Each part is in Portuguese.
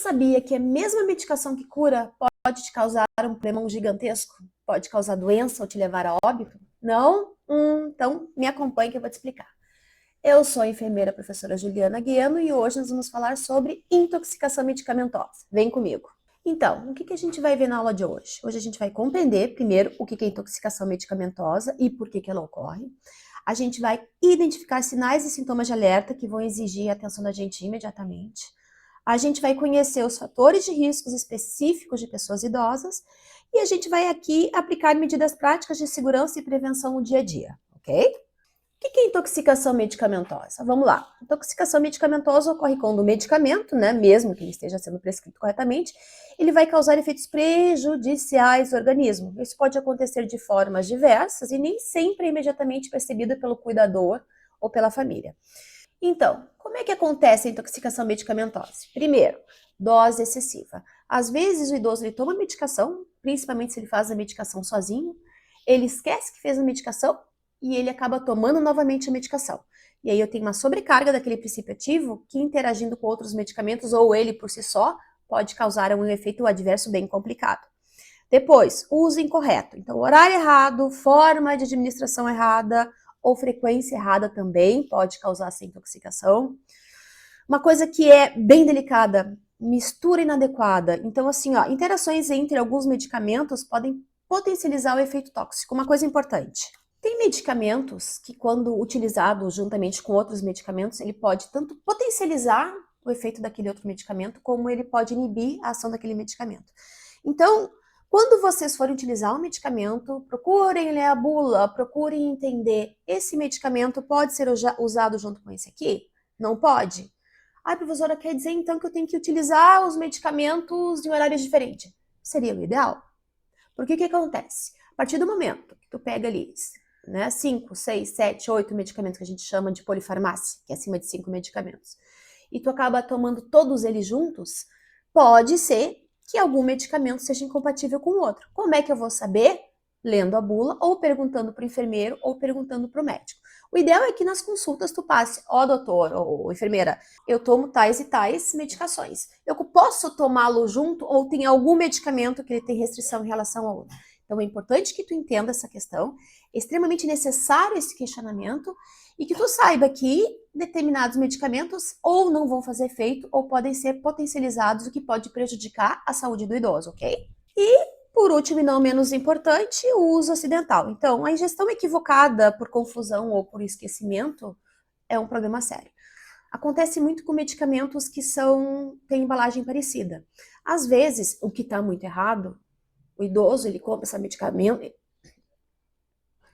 sabia que a mesma medicação que cura pode te causar um problema gigantesco? Pode causar doença ou te levar a óbito? Não? Então me acompanhe que eu vou te explicar. Eu sou a enfermeira professora Juliana Guiano e hoje nós vamos falar sobre intoxicação medicamentosa. Vem comigo. Então, o que a gente vai ver na aula de hoje? Hoje a gente vai compreender, primeiro, o que é intoxicação medicamentosa e por que ela ocorre. A gente vai identificar sinais e sintomas de alerta que vão exigir a atenção da gente imediatamente. A gente vai conhecer os fatores de riscos específicos de pessoas idosas e a gente vai aqui aplicar medidas práticas de segurança e prevenção no dia a dia, ok? O que é intoxicação medicamentosa? Vamos lá. Intoxicação medicamentosa ocorre quando o medicamento, mesmo que ele esteja sendo prescrito corretamente, ele vai causar efeitos prejudiciais ao organismo. Isso pode acontecer de formas diversas e nem sempre é imediatamente percebido pelo cuidador ou pela família. Então, como é que acontece a intoxicação medicamentosa? Primeiro, dose excessiva. Às vezes o idoso ele toma medicação, principalmente se ele faz a medicação sozinho, ele esquece que fez a medicação e ele acaba tomando novamente a medicação. E aí eu tenho uma sobrecarga daquele princípio ativo que interagindo com outros medicamentos ou ele por si só pode causar um efeito adverso bem complicado. Depois, uso incorreto. Então, horário errado, forma de administração errada ou frequência errada também pode causar essa intoxicação. Uma coisa que é bem delicada, mistura inadequada. Então, assim, interações entre alguns medicamentos podem potencializar o efeito tóxico. Uma coisa importante. Tem medicamentos que, quando utilizado juntamente com outros medicamentos, ele pode tanto potencializar o efeito daquele outro medicamento, como ele pode inibir a ação daquele medicamento. Então, quando vocês forem utilizar um medicamento, procurem ler a bula, procurem entender, esse medicamento pode ser usado junto com esse aqui? Não pode? Ah, professora, quer dizer então que eu tenho que utilizar os medicamentos em horários diferentes? Seria o ideal. Porque o que acontece? A partir do momento que tu pega ali 5, 6, 7, 8 medicamentos que a gente chama de polifarmácia, que é acima de 5 medicamentos, e tu acaba tomando todos eles juntos, pode ser que algum medicamento seja incompatível com o outro. Como é que eu vou saber? Lendo a bula, ou perguntando para o enfermeiro, ou perguntando para o médico. O ideal é que nas consultas tu passe, doutor, ou enfermeira, eu tomo tais e tais medicações. Eu posso tomá-lo junto, ou tem algum medicamento que ele tem restrição em relação ao outro? Então é importante que tu entenda essa questão, é extremamente necessário esse questionamento e que tu saiba que determinados medicamentos ou não vão fazer efeito ou podem ser potencializados, o que pode prejudicar a saúde do idoso, ok? E, por último e não menos importante, o uso acidental. Então, a ingestão equivocada por confusão ou por esquecimento é um problema sério. Acontece muito com medicamentos que têm embalagem parecida. Às vezes, o que está muito errado, o idoso ele compra esse medicamento,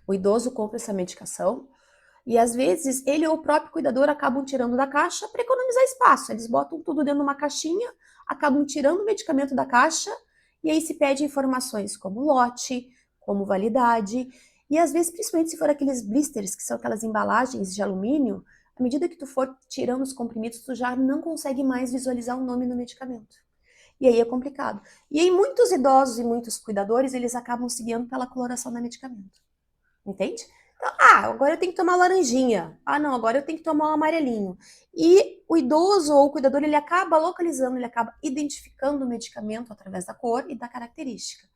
o idoso compra essa medicação e às vezes ele ou o próprio cuidador acabam tirando da caixa para economizar espaço. Eles botam tudo dentro de uma caixinha, acabam tirando o medicamento da caixa e aí se pede informações como lote, como validade e às vezes, principalmente se for aqueles blisters, que são aquelas embalagens de alumínio, à medida que tu for tirando os comprimidos, tu já não consegue mais visualizar o nome do medicamento. E aí é complicado. E aí muitos idosos e muitos cuidadores, eles acabam se guiando pela coloração do medicamento. Entende? Então, agora eu tenho que tomar laranjinha. Não, agora eu tenho que tomar um amarelinho. E o idoso ou o cuidador, ele acaba localizando, ele acaba identificando o medicamento através da cor e da característica.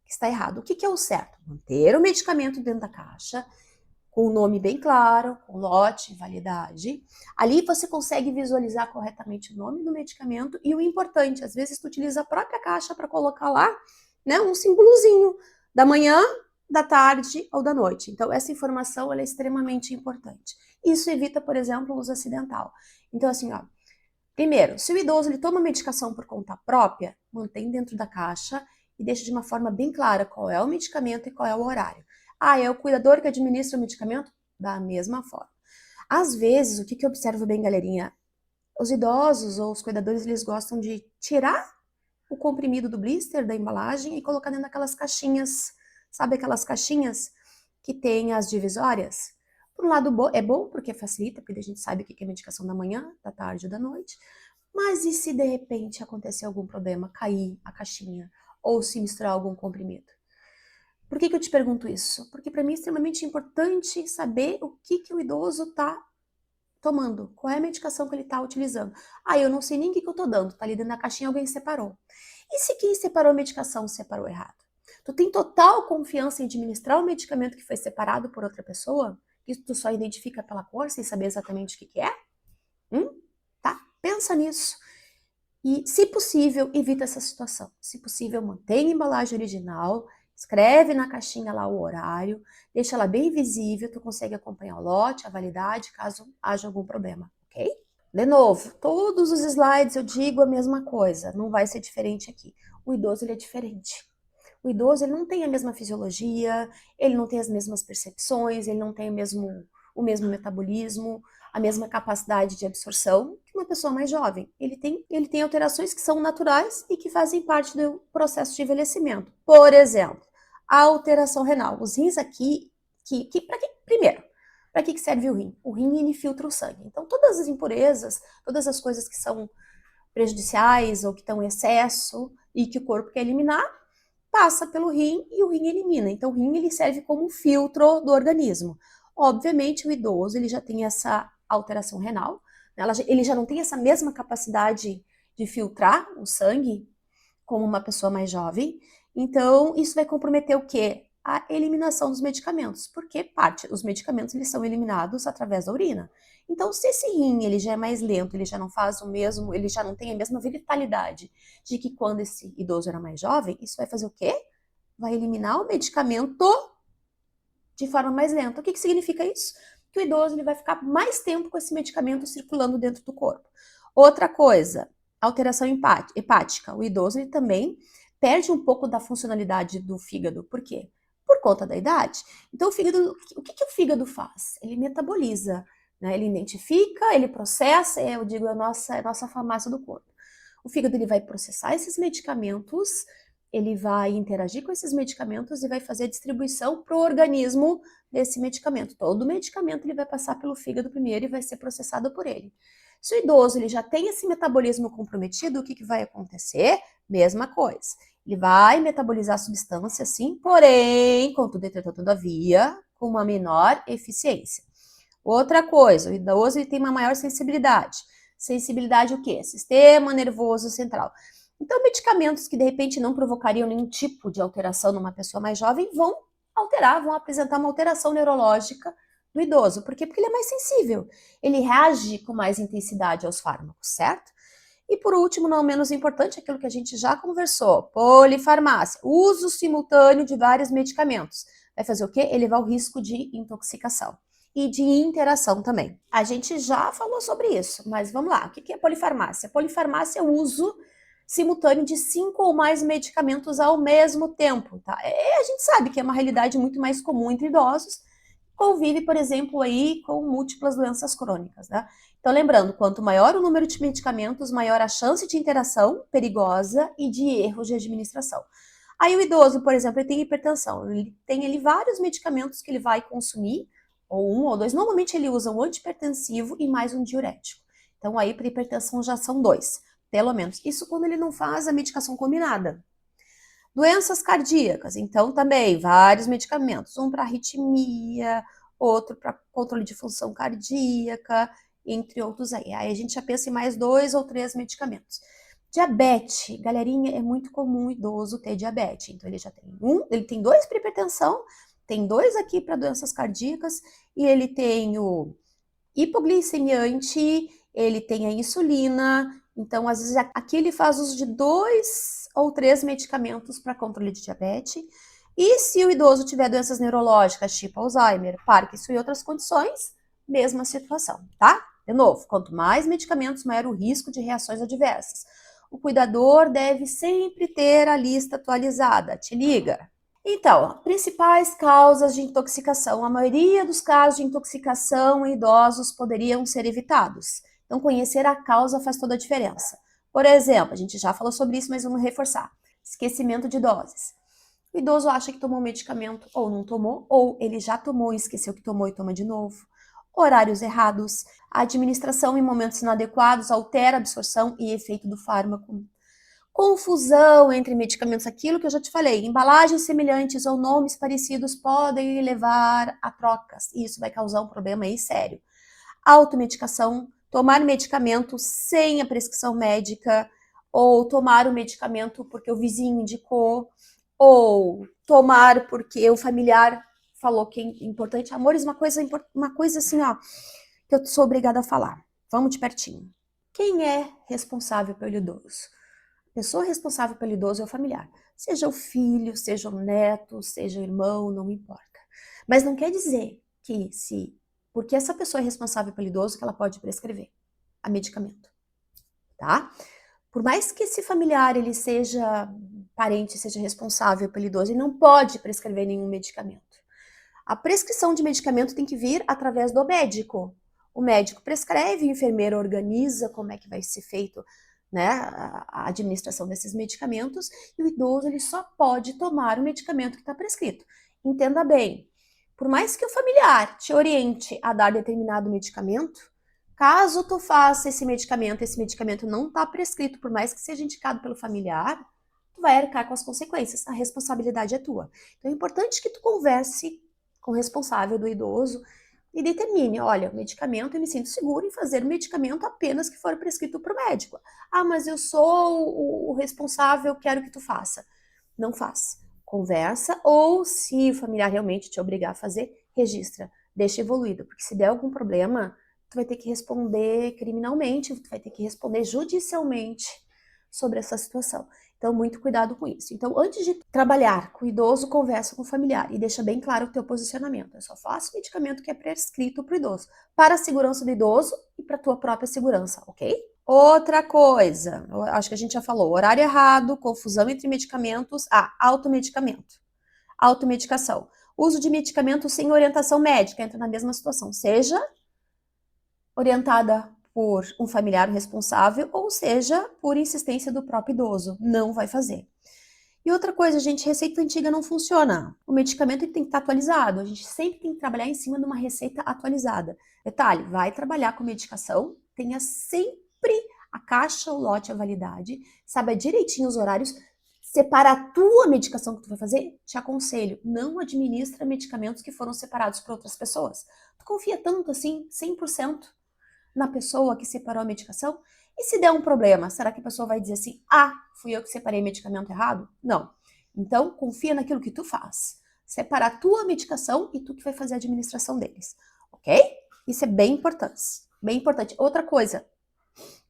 Que está errado. O que é o certo? Manter o medicamento dentro da caixa, com o nome bem claro, com lote, validade. Ali você consegue visualizar corretamente o nome do medicamento e o importante, às vezes tu utiliza a própria caixa para colocar lá, um símbolozinho da manhã, da tarde ou da noite. Então, essa informação ela é extremamente importante. Isso evita, por exemplo, o uso acidental. Então, assim, primeiro, se o idoso ele toma medicação por conta própria, mantém dentro da caixa e deixa de uma forma bem clara qual é o medicamento e qual é o horário. É o cuidador que administra o medicamento? Da mesma forma. Às vezes, o que eu observo bem, galerinha, os idosos ou os cuidadores, eles gostam de tirar o comprimido do blister, da embalagem, e colocar dentro daquelas caixinhas, sabe aquelas caixinhas que tem as divisórias? Por um lado, é bom porque facilita, porque a gente sabe o que é medicação da manhã, da tarde ou da noite, mas e se de repente acontecer algum problema, cair a caixinha, ou se misturar algum comprimido? Por que eu te pergunto isso? Porque para mim é extremamente importante saber o que o idoso está tomando? Qual é a medicação que ele está utilizando? Ah, eu não sei nem o que eu estou dando, tá ali dentro da caixinha, alguém separou. E se quem separou a medicação separou errado? Tu tem total confiança em administrar o medicamento que foi separado por outra pessoa? Que tu só identifica pela cor, sem saber exatamente o que é? Tá? Pensa nisso. E, se possível, evita essa situação. Se possível, mantenha a embalagem original, escreve na caixinha lá o horário, deixa ela bem visível, tu consegue acompanhar o lote, a validade, caso haja algum problema, ok? De novo, todos os slides eu digo a mesma coisa, não vai ser diferente aqui. O idoso, ele é diferente. O idoso, ele não tem a mesma fisiologia, ele não tem as mesmas percepções, ele não tem o mesmo metabolismo, a mesma capacidade de absorção que uma pessoa mais jovem. Ele tem alterações que são naturais e que fazem parte do processo de envelhecimento. Por exemplo, a alteração renal. Os rins aqui, primeiro, para que serve o rim? O rim, ele filtra o sangue. Então, todas as impurezas, todas as coisas que são prejudiciais ou que estão em excesso e que o corpo quer eliminar, passa pelo rim e o rim elimina. Então, o rim, ele serve como um filtro do organismo. Obviamente, o idoso, ele já tem essa alteração renal, né? Ele já não tem essa mesma capacidade de filtrar o sangue como uma pessoa mais jovem. Então, isso vai comprometer o quê? A eliminação dos medicamentos, porque os medicamentos, eles são eliminados através da urina. Então, se esse rim, ele já é mais lento, ele já não faz o mesmo, ele já não tem a mesma vitalidade de que quando esse idoso era mais jovem, isso vai fazer o quê? Vai eliminar o medicamento de forma mais lenta. O que significa isso? Que o idoso, ele vai ficar mais tempo com esse medicamento circulando dentro do corpo. Outra coisa, alteração hepática. O idoso, ele também perde um pouco da funcionalidade do fígado. Por quê? Por conta da idade. Então, o que o fígado faz? Ele metaboliza, né? Ele identifica, ele processa, eu digo, é a nossa farmácia do corpo. O fígado, ele vai processar esses medicamentos, ele vai interagir com esses medicamentos e vai fazer a distribuição para o organismo desse medicamento. Todo medicamento, ele vai passar pelo fígado primeiro e vai ser processado por ele. Se o idoso, ele já tem esse metabolismo comprometido, o que vai acontecer? Mesma coisa. Ele vai metabolizar a substância, sim, porém, contudo, entretanto, todavia, com uma menor eficiência. Outra coisa, o idoso, ele tem uma maior sensibilidade. Sensibilidade o quê? Sistema nervoso central. Então, medicamentos que de repente não provocariam nenhum tipo de alteração numa pessoa mais jovem vão apresentar uma alteração neurológica do idoso. Por quê? Porque ele é mais sensível. Ele reage com mais intensidade aos fármacos, certo? E por último, não menos importante, aquilo que a gente já conversou, polifarmácia, uso simultâneo de vários medicamentos. Vai fazer o quê? Elevar o risco de intoxicação e de interação também. A gente já falou sobre isso, mas vamos lá. O que é polifarmácia? Polifarmácia é o uso simultâneo de 5 ou mais medicamentos ao mesmo tempo, tá? A gente sabe que é uma realidade muito mais comum entre idosos, convive, por exemplo, aí com múltiplas doenças crônicas, né? Então, lembrando, quanto maior o número de medicamentos, maior a chance de interação perigosa e de erros de administração. Aí o idoso, por exemplo, ele tem hipertensão, ele tem ali vários medicamentos que ele vai consumir, ou um ou dois, normalmente ele usa um antihipertensivo e mais um diurético. Então, aí para hipertensão já são 2, pelo menos. Isso quando ele não faz a medicação combinada. Doenças cardíacas, então também vários medicamentos, um para arritmia, outro para controle de função cardíaca, entre outros aí. Aí a gente já pensa em mais 2 ou 3 medicamentos. Diabetes, galerinha, é muito comum o idoso ter diabetes. Então ele já tem ele tem 2 para hipertensão, tem 2 aqui para doenças cardíacas e ele tem o hipoglicemiante, ele tem a insulina. Então, às vezes, aqui ele faz uso de 2 ou 3 medicamentos para controle de diabetes. E se o idoso tiver doenças neurológicas, tipo Alzheimer, Parkinson e outras condições, mesma situação, tá? De novo, quanto mais medicamentos, maior o risco de reações adversas. O cuidador deve sempre ter a lista atualizada. Te liga! Então, principais causas de intoxicação. A maioria dos casos de intoxicação em idosos poderiam ser evitados. Então, conhecer a causa faz toda a diferença. Por exemplo, a gente já falou sobre isso, mas vamos reforçar. Esquecimento de doses. O idoso acha que tomou um medicamento ou não tomou, ou ele já tomou e esqueceu que tomou e toma de novo. Horários errados. A administração em momentos inadequados altera a absorção e efeito do fármaco. Confusão entre medicamentos, aquilo que eu já te falei, embalagens semelhantes ou nomes parecidos podem levar a trocas, e isso vai causar um problema aí sério. Automedicação, tomar medicamento sem a prescrição médica, ou tomar o medicamento porque o vizinho indicou, ou tomar porque o familiar falou que é importante. Amores, uma coisa assim, ó, que eu sou obrigada a falar. Vamos de pertinho. Quem é responsável pelo idoso? A pessoa responsável pelo idoso é o familiar. Seja o filho, seja o neto, seja o irmão, não importa. Mas não quer dizer que porque essa pessoa é responsável pelo idoso, que ela pode prescrever a medicamento, tá? Por mais que esse familiar, ele seja parente, seja responsável pelo idoso, ele não pode prescrever nenhum medicamento. A prescrição de medicamento tem que vir através do médico. O médico prescreve, o enfermeiro organiza como é que vai ser feito, né, a administração desses medicamentos, e o idoso ele só pode tomar o medicamento que está prescrito. Entenda bem, por mais que o familiar te oriente a dar determinado medicamento, caso tu faça esse medicamento não está prescrito, por mais que seja indicado pelo familiar, tu vai arcar com as consequências, a responsabilidade é tua. Então é importante que tu converse com o responsável do idoso e determine, olha, o medicamento, eu me sinto seguro em fazer o medicamento apenas que for prescrito por médico. Ah, mas eu sou o responsável, quero que tu faça. Não faz. Conversa, ou se o familiar realmente te obrigar a fazer, registra, deixa evoluído, porque se der algum problema, tu vai ter que responder criminalmente, tu vai ter que responder judicialmente sobre essa situação. Então, muito cuidado com isso. Então, antes de trabalhar com o idoso, conversa com o familiar e deixa bem claro o teu posicionamento. Eu só faço medicamento que é prescrito para o idoso, para a segurança do idoso e para a tua própria segurança, ok? Outra coisa, acho que a gente já falou, horário errado, confusão entre medicamentos, automedicamento, automedicação. Uso de medicamentos sem orientação médica, entra na mesma situação, seja orientada por um familiar responsável, ou seja, por insistência do próprio idoso. Não vai fazer. E outra coisa, gente, receita antiga não funciona. O medicamento tem que estar atualizado. A gente sempre tem que trabalhar em cima de uma receita atualizada. Detalhe, vai trabalhar com medicação, tenha sempre a caixa, o lote, a validade, saiba direitinho os horários, separa a tua medicação que tu vai fazer, te aconselho, não administra medicamentos que foram separados por outras pessoas. Tu confia tanto assim, 100%, na pessoa que separou a medicação? E se der um problema, será que a pessoa vai dizer assim, fui eu que separei o medicamento errado? Não. Então, confia naquilo que tu faz. Separa a tua medicação e tu que vai fazer a administração deles, ok? Isso é bem importante, bem importante. Outra coisa,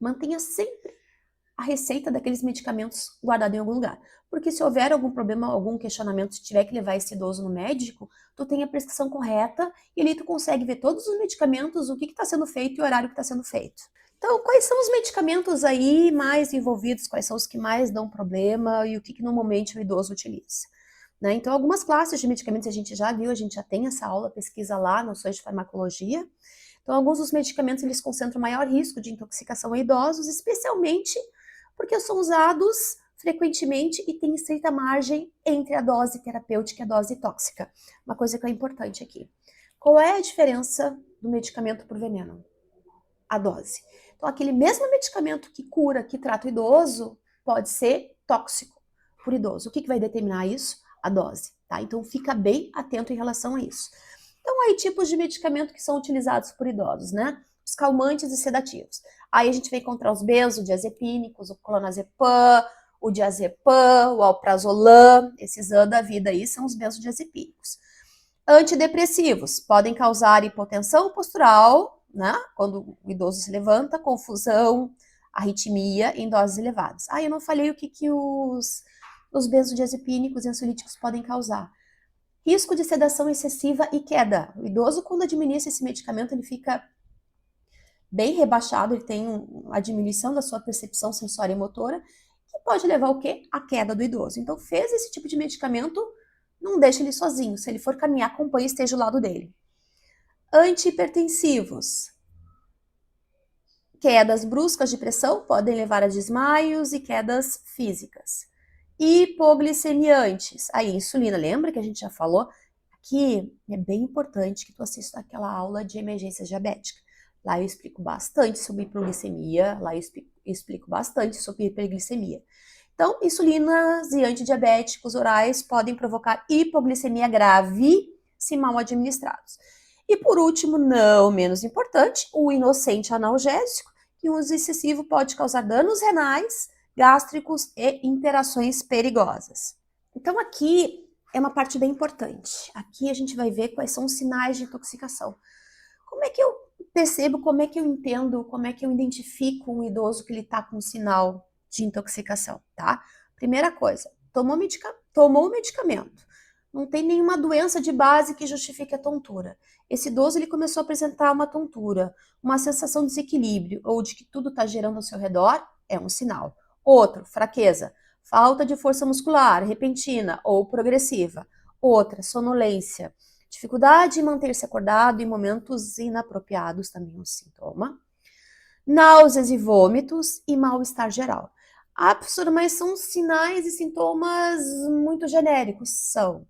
mantenha sempre a receita daqueles medicamentos guardada em algum lugar. Porque se houver algum problema, algum questionamento, se tiver que levar esse idoso no médico, tu tem a prescrição correta e ali tu consegue ver todos os medicamentos, o que está sendo feito e o horário que está sendo feito. Então, quais são os medicamentos aí mais envolvidos, quais são os que mais dão problema e o que normalmente o idoso utiliza? Né? Então, algumas classes de medicamentos a gente já viu, a gente já tem essa aula, pesquisa lá, noções de farmacologia. Então, alguns dos medicamentos, eles concentram maior risco de intoxicação em idosos, especialmente porque são usados frequentemente e tem estreita margem entre a dose terapêutica e a dose tóxica. Uma coisa que é importante aqui. Qual é a diferença do medicamento por veneno? A dose. Então, aquele mesmo medicamento que cura, que trata o idoso, pode ser tóxico por idoso. O que vai determinar isso? A dose, tá? Então, fica bem atento em relação a isso. Então, aí, tipos de medicamento que são utilizados por idosos, né? Os calmantes e sedativos. Aí a gente vai encontrar os benzodiazepínicos, o clonazepam, o diazepam, o alprazolam, esses A da vida aí são os benzodiazepínicos. Antidepressivos podem causar hipotensão postural, né? Quando o idoso se levanta, confusão, arritmia em doses elevadas. Eu não falei o que os benzodiazepínicos e ansiolíticos podem causar. Risco de sedação excessiva e queda. O idoso, quando administra esse medicamento, ele fica bem rebaixado, ele tem uma diminuição da sua percepção sensória e motora, que pode levar o quê? A queda do idoso. Então, fez esse tipo de medicamento, não deixa ele sozinho. Se ele for caminhar, acompanhe e esteja ao lado dele. Antihipertensivos. Quedas bruscas de pressão podem levar a desmaios e quedas físicas. Hipoglicemiantes. Aí, insulina, lembra que a gente já falou? Aqui é bem importante que tu assista aquela aula de emergência diabética. Lá eu explico bastante sobre hipoglicemia, lá eu explico bastante sobre hiperglicemia. Então, insulinas e antidiabéticos orais podem provocar hipoglicemia grave se mal administrados. E por último, não menos importante, o inocente analgésico, que o uso excessivo pode causar danos renais, gástricos e interações perigosas. Então aqui é uma parte bem importante. Aqui a gente vai ver quais são os sinais de intoxicação. Como é que eu percebo, como é que eu entendo, como é que eu identifico um idoso que ele está com um sinal de intoxicação, tá? Primeira coisa, tomou o medicamento, não tem nenhuma doença de base que justifique a tontura. Esse idoso ele começou a apresentar uma tontura, uma sensação de desequilíbrio ou de que tudo está girando ao seu redor, é um sinal. Outro, fraqueza, falta de força muscular, repentina ou progressiva. Outra, sonolência, dificuldade em manter-se acordado em momentos inapropriados, também é um sintoma. Náuseas e vômitos e mal-estar geral. Ah, professora, mas são sinais e sintomas muito genéricos. São.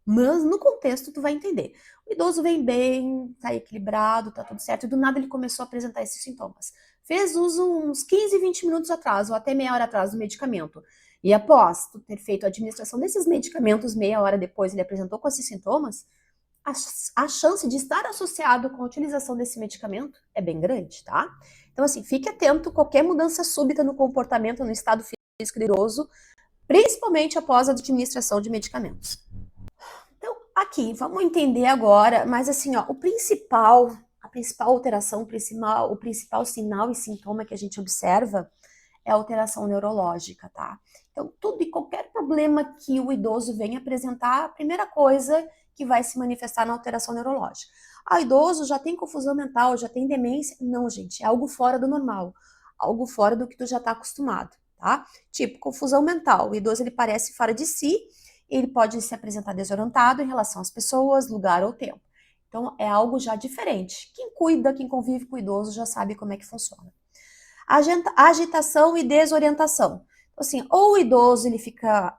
Mas no contexto tu vai entender. O idoso vem bem, tá equilibrado, tá tudo certo, e do nada ele começou a apresentar esses sintomas. Fez uso uns 15, 20 minutos atrás, ou até meia hora atrás do medicamento. E após tu ter feito a administração desses medicamentos, meia hora depois ele apresentou com esses sintomas, a chance de estar associado com a utilização desse medicamento é bem grande, tá? Então, assim, fique atento a qualquer mudança súbita no comportamento, no estado físico do idoso, principalmente após a administração de medicamentos. Aqui, vamos entender agora, mas assim, ó, a principal alteração, o principal sinal e sintoma que a gente observa é a alteração neurológica, tá? Então, tudo e qualquer problema que o idoso venha apresentar, a primeira coisa que vai se manifestar na alteração neurológica. Ah, o idoso já tem confusão mental, já tem demência? Não, gente, é algo fora do normal, algo fora do que tu já tá acostumado, tá? Tipo, confusão mental, o idoso ele parece fora de si, ele pode se apresentar desorientado em relação às pessoas, lugar ou tempo. Então, é algo já diferente. Quem cuida, quem convive com o idoso já sabe como é que funciona. Agitação e desorientação. Assim, ou o idoso ele fica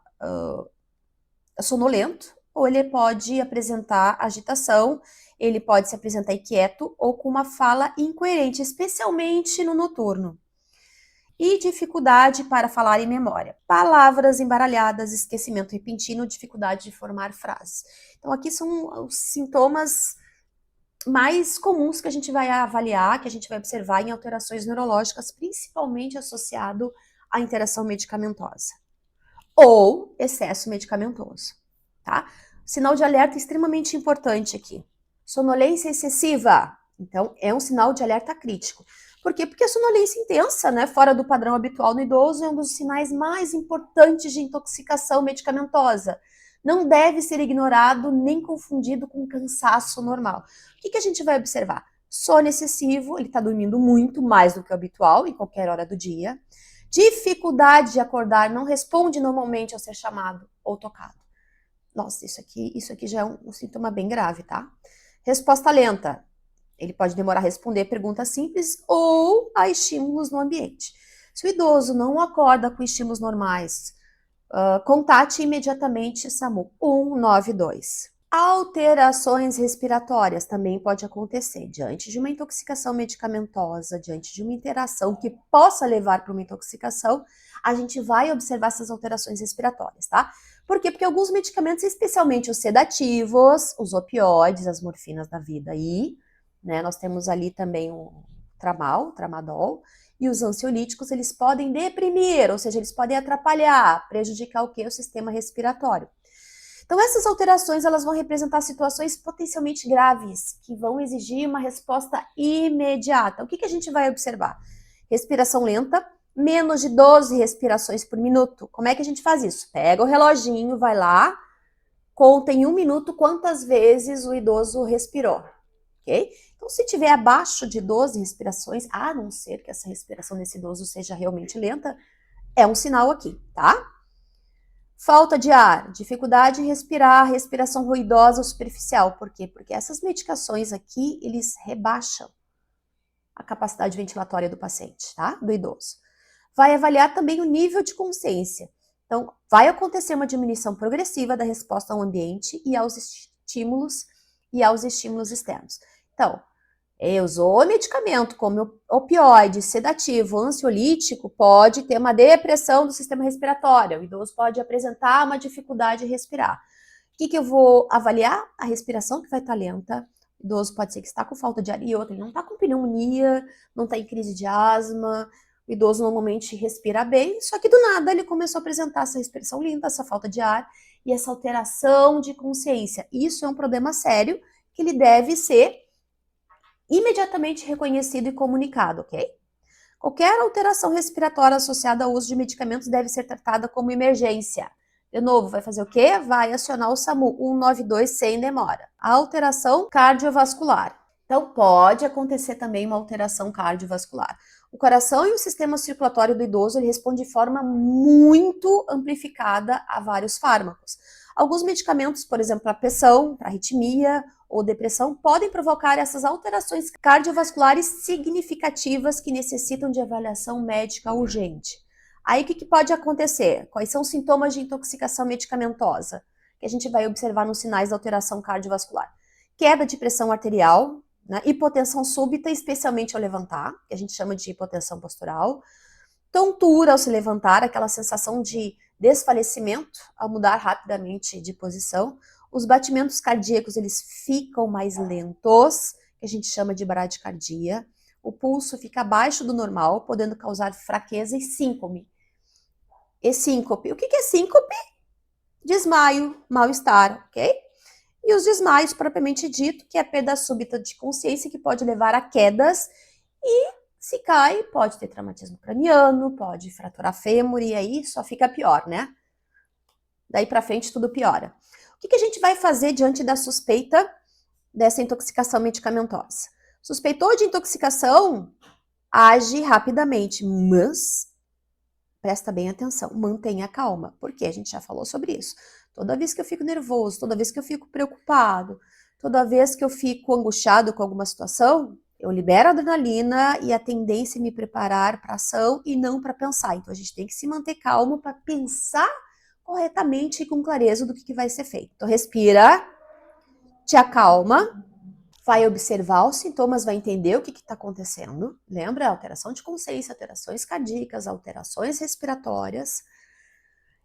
sonolento, ou ele pode apresentar agitação, ele pode se apresentar inquieto ou com uma fala incoerente, especialmente no noturno. E dificuldade para falar em memória. Palavras embaralhadas, esquecimento repentino, dificuldade de formar frases. Então, aqui são os sintomas mais comuns que a gente vai avaliar, que a gente vai observar em alterações neurológicas, principalmente associado à interação medicamentosa ou excesso medicamentoso, tá? Sinal de alerta extremamente importante aqui. Sonolência excessiva. Então, é um sinal de alerta crítico. Por quê? Porque a sonolência intensa, né, fora do padrão habitual no idoso, é um dos sinais mais importantes de intoxicação medicamentosa. Não deve ser ignorado nem confundido com cansaço normal. O que a gente vai observar? Sono excessivo, ele está dormindo muito, mais do que o habitual, em qualquer hora do dia. Dificuldade de acordar, não responde normalmente ao ser chamado ou tocado. Nossa, isso aqui já é um sintoma bem grave, tá? Resposta lenta. Ele pode demorar a responder perguntas simples ou a estímulos no ambiente. Se o idoso não acorda com estímulos normais, contate imediatamente SAMU 192. Alterações respiratórias também pode acontecer diante de uma intoxicação medicamentosa, diante de uma interação que possa levar para uma intoxicação, a gente vai observar essas alterações respiratórias, tá? Por quê? Porque alguns medicamentos, especialmente os sedativos, os opioides, as morfinas da vida aí, né? Nós temos ali também o tramadol, e os ansiolíticos, eles podem deprimir, ou seja, eles podem atrapalhar, prejudicar o quê? O sistema respiratório. Então, essas alterações, elas vão representar situações potencialmente graves, que vão exigir uma resposta imediata. O que a gente vai observar? Respiração lenta, menos de 12 respirações por minuto. Como é que a gente faz isso? Pega o reloginho, vai lá, conta em 1 minuto quantas vezes o idoso respirou, ok? Então, se tiver abaixo de 12 respirações, a não ser que essa respiração desse idoso seja realmente lenta, é um sinal aqui, tá? Falta de ar, dificuldade em respirar, respiração ruidosa ou superficial. Por quê? Porque essas medicações aqui, eles rebaixam a capacidade ventilatória do paciente, tá? Do idoso. Vai avaliar também o nível de consciência. Então, vai acontecer uma diminuição progressiva da resposta ao ambiente e aos estímulos externos. Então, usou medicamento como opioide, sedativo, ansiolítico, pode ter uma depressão do sistema respiratório. O idoso pode apresentar uma dificuldade de respirar. O que eu vou avaliar? A respiração que vai estar lenta, O idoso pode ser que está com falta de ar e outra, ele não está com pneumonia, não está em crise de asma. O idoso normalmente respira bem, só que do nada ele começou a apresentar essa respiração lenta, essa falta de ar e essa alteração de consciência. Isso é um problema sério que ele deve ser imediatamente reconhecido e comunicado, ok? Qualquer alteração respiratória associada ao uso de medicamentos deve ser tratada como emergência. De novo, vai fazer o quê? Vai acionar o SAMU 192 sem demora. A alteração cardiovascular. Então, pode acontecer também uma alteração cardiovascular. O coração e o sistema circulatório do idoso ele responde de forma muito amplificada a vários fármacos. Alguns medicamentos, por exemplo, para pressão, para arritmia ou depressão, podem provocar essas alterações cardiovasculares significativas que necessitam de avaliação médica urgente. Aí o que pode acontecer? Quais são os sintomas de intoxicação medicamentosa que a gente vai observar nos sinais da alteração cardiovascular? Queda de pressão arterial, né? Hipotensão súbita, especialmente ao levantar, que a gente chama de hipotensão postural, tontura ao se levantar, aquela sensação de desfalecimento ao mudar rapidamente de posição. Os batimentos cardíacos eles ficam mais lentos, que a gente chama de bradicardia. O pulso fica abaixo do normal, podendo causar fraqueza e síncope. E síncope, o que é síncope? Desmaio, mal-estar, ok? E os desmaios, propriamente dito, que é a perda súbita de consciência, que pode levar a quedas e, se cai, pode ter traumatismo craniano, pode fraturar fêmur e aí só fica pior, né? Daí pra frente tudo piora. O que a gente vai fazer diante da suspeita dessa intoxicação medicamentosa? Suspeitou de intoxicação, age rapidamente, mas presta bem atenção, mantenha calma, porque a gente já falou sobre isso. Toda vez que eu fico nervoso, toda vez que eu fico preocupado, toda vez que eu fico angustiado com alguma situação, eu libero a adrenalina e a tendência é me preparar para ação e não para pensar. Então a gente tem que se manter calmo para pensar corretamente e com clareza do que vai ser feito. Então respira, te acalma, vai observar os sintomas, vai entender o que está acontecendo. Lembra? Alteração de consciência, alterações cardíacas, alterações respiratórias.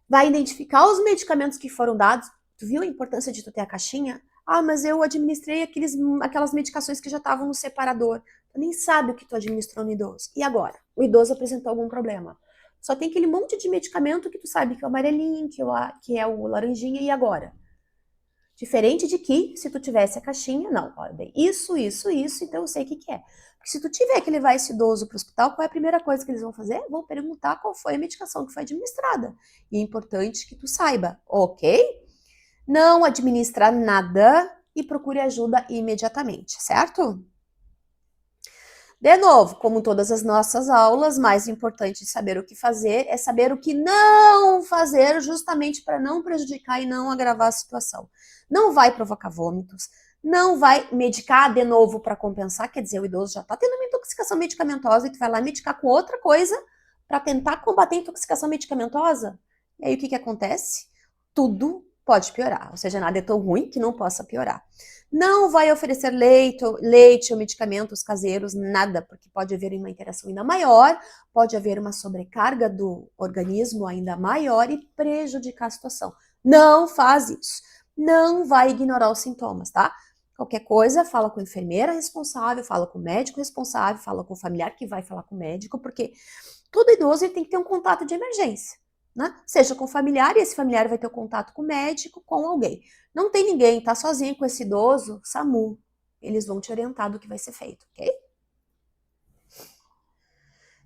Vai identificar os medicamentos que foram dados. Tu viu a importância de tu ter a caixinha? Ah, mas eu administrei aquelas medicações que já estavam no separador. Tu nem sabe o que tu administrou no idoso. E agora? O idoso apresentou algum problema. Só tem aquele monte de medicamento que tu sabe que é o amarelinho, que é o laranjinha, e agora? Diferente de que, se tu tivesse a caixinha, não, olha bem, isso, então eu sei o que é. Porque se tu tiver que levar esse idoso para o hospital, qual é a primeira coisa que eles vão fazer? Vão perguntar qual foi a medicação que foi administrada. E é importante que tu saiba, ok? Não administra nada e procure ajuda imediatamente, certo? De novo, como todas as nossas aulas, mais importante de saber o que fazer é saber o que não fazer, justamente para não prejudicar e não agravar a situação. Não vai provocar vômitos, não vai medicar de novo para compensar, quer dizer, o idoso já está tendo uma intoxicação medicamentosa e tu vai lá medicar com outra coisa para tentar combater a intoxicação medicamentosa. E aí o que acontece? Tudo pode piorar, ou seja, nada é tão ruim que não possa piorar. Não vai oferecer leite ou medicamentos caseiros, nada, porque pode haver uma interação ainda maior, pode haver uma sobrecarga do organismo ainda maior e prejudicar a situação. Não faz isso. Não vai ignorar os sintomas, tá? Qualquer coisa, fala com a enfermeira responsável, fala com o médico responsável, fala com o familiar que vai falar com o médico, porque todo idoso ele tem que ter um contato de emergência. Né? Seja com o familiar, e esse familiar vai ter o contato com o médico, com alguém. Não tem ninguém, tá sozinho com esse idoso, SAMU. Eles vão te orientar do que vai ser feito, ok?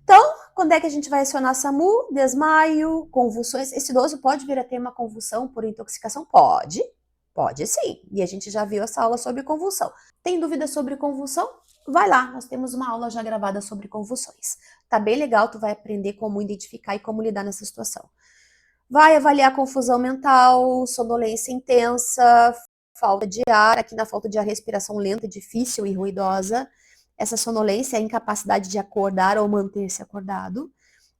Então, quando é que a gente vai acionar SAMU? Desmaio, convulsões. Esse idoso pode vir a ter uma convulsão por intoxicação? Pode sim. E a gente já viu essa aula sobre convulsão. Tem dúvida sobre convulsão? Vai lá, nós temos uma aula já gravada sobre convulsões. Tá bem legal, tu vai aprender como identificar e como lidar nessa situação. Vai avaliar confusão mental, sonolência intensa, falta de ar, aqui na falta de ar, respiração lenta, difícil e ruidosa. Essa sonolência é a incapacidade de acordar ou manter-se acordado.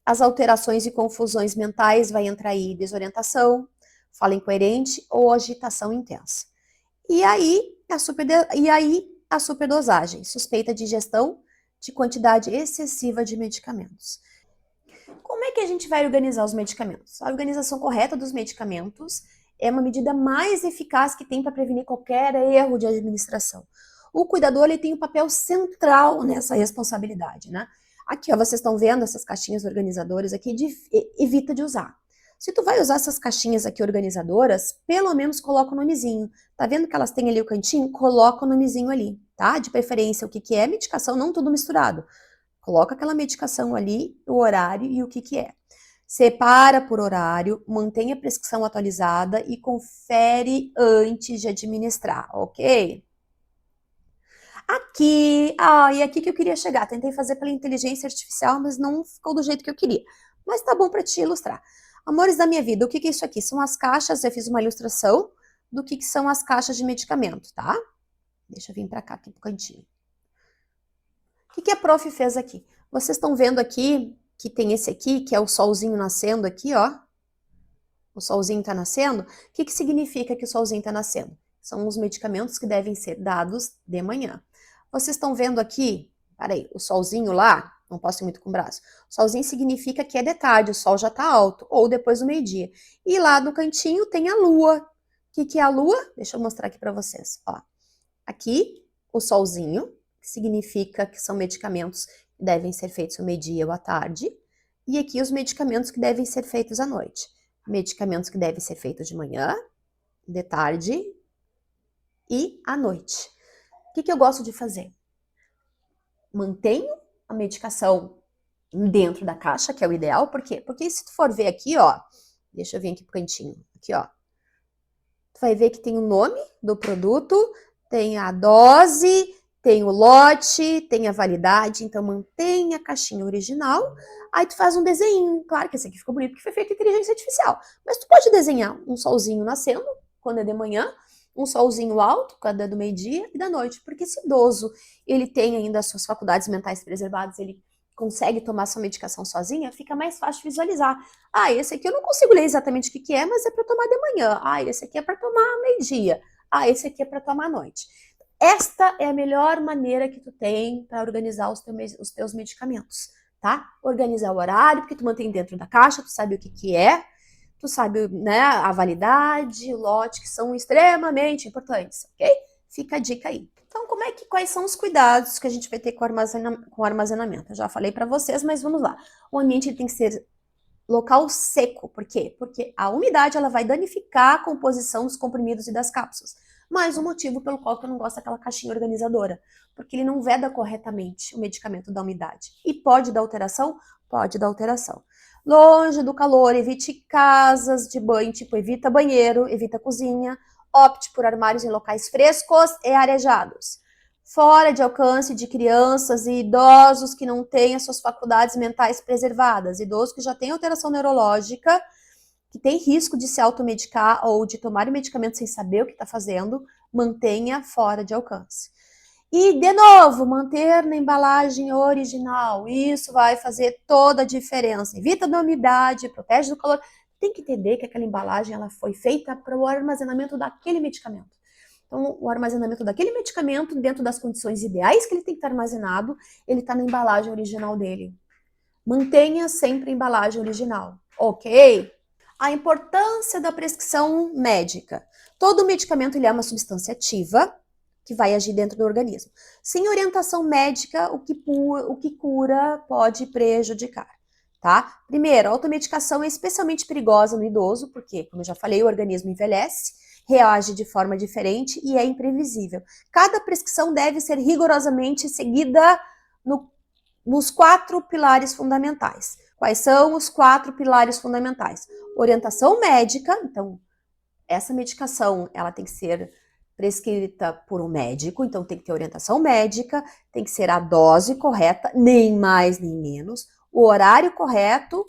As alterações e confusões mentais vai entrar aí desorientação, fala incoerente ou agitação intensa. E aí a superdosagem, suspeita de ingestão de quantidade excessiva de medicamentos. Como é que a gente vai organizar os medicamentos? A organização correta dos medicamentos é uma medida mais eficaz que tem para prevenir qualquer erro de administração. O cuidador, ele tem um papel central nessa responsabilidade, né? Aqui, ó, vocês estão vendo essas caixinhas organizadoras aqui, evita de usar. Se tu vai usar essas caixinhas aqui organizadoras, pelo menos coloca o nomezinho. Tá vendo que elas têm ali o cantinho? Coloca o nomezinho ali, tá? De preferência, o que que é medicação, não tudo misturado. Coloca aquela medicação ali, o horário e o que que é. Separa por horário, mantém a prescrição atualizada e confere antes de administrar, ok? Aqui, e aqui que eu queria chegar. Tentei fazer pela inteligência artificial, mas não ficou do jeito que eu queria. Mas tá bom para te ilustrar. Amores da minha vida, o que que é isso aqui? São as caixas, eu fiz uma ilustração do que são as caixas de medicamento, tá? Deixa eu vir para cá, aqui pro cantinho. O que a prof fez aqui? Vocês estão vendo aqui que tem esse aqui, que é o solzinho nascendo aqui, ó. O solzinho tá nascendo. O que significa que o solzinho tá nascendo? São os medicamentos que devem ser dados de manhã. Vocês estão vendo aqui, peraí, o solzinho lá, não posso ir muito com o braço. O solzinho significa que é de tarde, o sol já tá alto, ou depois do meio-dia. E lá no cantinho tem a lua. O que é a lua? Deixa eu mostrar aqui para vocês, ó. Aqui, o solzinho, que significa que são medicamentos que devem ser feitos ao meio-dia ou à tarde. E aqui os medicamentos que devem ser feitos à noite. Medicamentos que devem ser feitos de manhã, de tarde e à noite. O que eu gosto de fazer? Mantenho a medicação dentro da caixa, que é o ideal. Por quê? Porque se tu for ver aqui, ó, deixa eu vir aqui pro cantinho, aqui, ó. Tu vai ver que tem o nome do produto, tem a dose, tem o lote, tem a validade, então mantém a caixinha original. Aí tu faz um desenho, claro que esse aqui ficou bonito porque foi feito em inteligência artificial, mas tu pode desenhar um solzinho nascendo, quando é de manhã, um solzinho alto, quando é do meio-dia e da noite, porque esse idoso, ele tem ainda as suas faculdades mentais preservadas, ele consegue tomar sua medicação sozinha, fica mais fácil visualizar. Esse aqui eu não consigo ler exatamente o que é, mas é para tomar de manhã. Esse aqui é para tomar meio-dia. Esse aqui é para tomar à noite. Esta é a melhor maneira que tu tem para organizar os teus medicamentos, tá? Organizar o horário, porque tu mantém dentro da caixa, tu sabe o que é, tu sabe, né, a validade, o lote, que são extremamente importantes, ok? Fica a dica aí. Então, quais são os cuidados que a gente vai ter com o armazenamento? Eu já falei para vocês, mas vamos lá. O ambiente tem que ser local seco. Por quê? Porque a umidade ela vai danificar a composição dos comprimidos e das cápsulas. Mais um motivo pelo qual eu não gosto daquela caixinha organizadora, porque ele não veda corretamente o medicamento da umidade. E pode dar alteração? Pode dar alteração. Longe do calor, evite casas de banho, tipo evita banheiro, evita cozinha, opte por armários em locais frescos e arejados. Fora de alcance de crianças e idosos que não têm as suas faculdades mentais preservadas, idosos que já têm alteração neurológica, que tem risco de se automedicar ou de tomar medicamento sem saber o que está fazendo, mantenha fora de alcance. E, de novo, manter na embalagem original. Isso vai fazer toda a diferença. Evita da umidade, protege do calor. Tem que entender que aquela embalagem ela foi feita para o armazenamento daquele medicamento. Então, o armazenamento daquele medicamento, dentro das condições ideais que ele tem que estar armazenado, ele está na embalagem original dele. Mantenha sempre a embalagem original, ok? A importância da prescrição médica. Todo medicamento ele é uma substância ativa que vai agir dentro do organismo. Sem orientação médica, o que cura pode prejudicar, tá? Primeiro, a automedicação é especialmente perigosa no idoso, porque, como eu já falei, o organismo envelhece, reage de forma diferente e é imprevisível. Cada prescrição deve ser rigorosamente seguida nos 4 pilares fundamentais. Quais são os 4 pilares fundamentais? Orientação médica, então, essa medicação, ela tem que ser prescrita por um médico, então tem que ter orientação médica, tem que ser a dose correta, nem mais nem menos, o horário correto,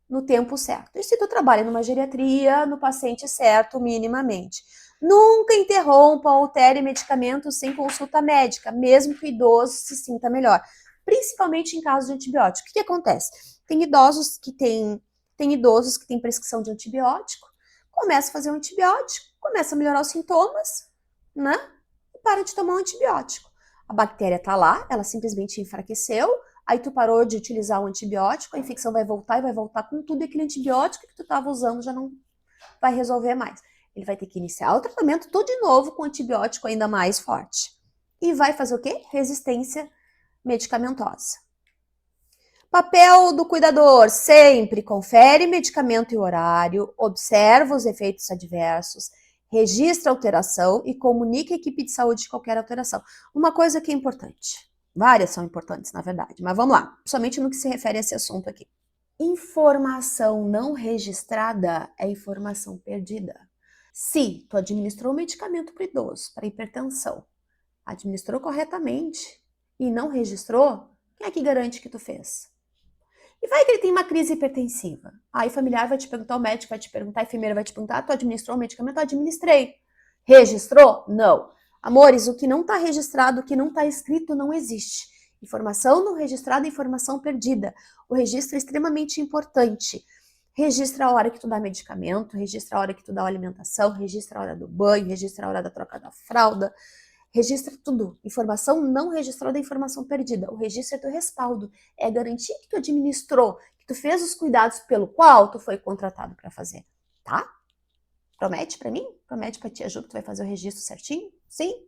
no tempo certo. E se tu trabalha numa geriatria, no paciente certo, minimamente. Nunca interrompa ou altere medicamentos sem consulta médica, mesmo que o idoso se sinta melhor. Principalmente em caso de antibiótico. O que acontece? Tem idosos que têm prescrição de antibiótico, começa a fazer um antibiótico, começa a melhorar os sintomas, né? E para de tomar um antibiótico. A bactéria tá lá, ela simplesmente enfraqueceu, aí tu parou de utilizar o antibiótico, a infecção vai voltar e vai voltar com tudo, e aquele antibiótico que tu estava usando já não vai resolver mais. Ele vai ter que iniciar o tratamento tudo de novo com antibiótico ainda mais forte, e vai fazer o quê? Resistência medicamentosa. Papel do cuidador, sempre confere medicamento e horário, observa os efeitos adversos, registra a alteração e comunica à equipe de saúde de qualquer alteração. Uma coisa que é importante, várias são importantes na verdade, mas vamos lá, somente no que se refere a esse assunto aqui. Informação não registrada é informação perdida. Se tu administrou o medicamento para idoso, para hipertensão, administrou corretamente e não registrou, quem é que garante que tu fez? E vai que ele tem uma crise hipertensiva. Aí o familiar vai te perguntar, o médico vai te perguntar, a enfermeira vai te perguntar, tu administrou o medicamento? Eu administrei. Registrou? Não. Amores, o que não está registrado, o que não está escrito, não existe. Informação não registrada, informação perdida. O registro é extremamente importante. Registra a hora que tu dá medicamento, registra a hora que tu dá alimentação, registra a hora do banho, registra a hora da troca da fralda, registra tudo. Informação não registrada é informação perdida. O registro é teu respaldo. É garantir que tu administrou, que tu fez os cuidados pelo qual tu foi contratado para fazer. Tá? Promete para mim? Promete para tia Ju que tu vai fazer o registro certinho? Sim?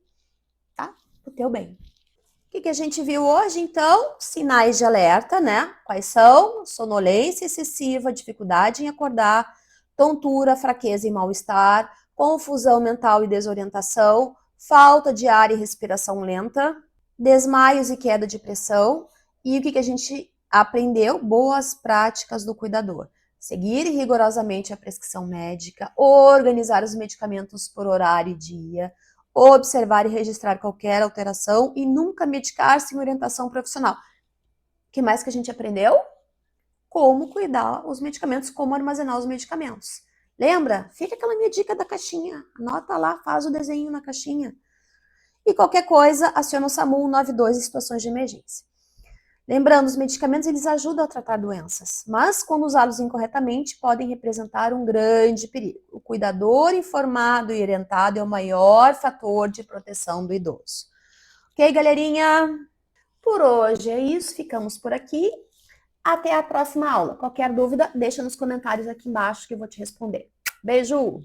Tá? Pro teu bem. O que a gente viu hoje, então? Sinais de alerta, né? Quais são? Sonolência excessiva, dificuldade em acordar, tontura, fraqueza e mal-estar, confusão mental e desorientação, falta de ar e respiração lenta, desmaios e queda de pressão. E o que a gente aprendeu? Boas práticas do cuidador. Seguir rigorosamente a prescrição médica, organizar os medicamentos por horário e dia, observar e registrar qualquer alteração e nunca medicar sem orientação profissional. O que mais que a gente aprendeu? Como cuidar os medicamentos, como armazenar os medicamentos. Lembra? Fica aquela minha dica da caixinha. Anota lá, faz o desenho na caixinha. E qualquer coisa, aciona o SAMU 192 em situações de emergência. Lembrando, os medicamentos eles ajudam a tratar doenças, mas quando usados incorretamente podem representar um grande perigo. O cuidador informado e orientado é o maior fator de proteção do idoso. Ok, galerinha? Por hoje é isso, ficamos por aqui. Até a próxima aula. Qualquer dúvida, deixa nos comentários aqui embaixo que eu vou te responder. Beijo!